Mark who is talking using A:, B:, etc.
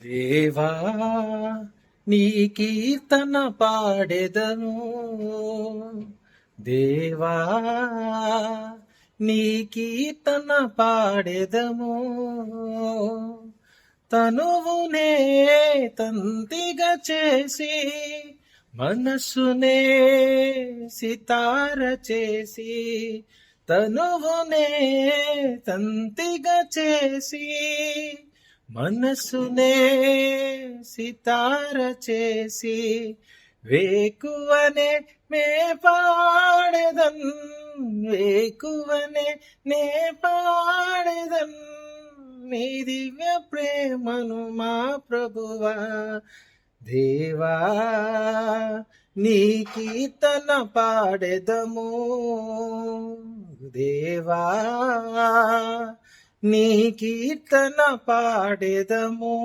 A: దేవా నీ కీర్తన పాడెదను, దేవా నీ కీర్తన పాడెదము. తనువునే తంతిగా చేసి మనసునే సితార చేసి, తనువునే తంతిగా చేసి మనసునే సితార చేసి, వేకువనే మే పాడెదన్, వేకువనే నే పాడెదన్ నీ దివ్య ప్రేమను మా ప్రభువా. దేవా నీ కీర్తన పాడెదము, దేవా నీ కీర్తన పాడెదము.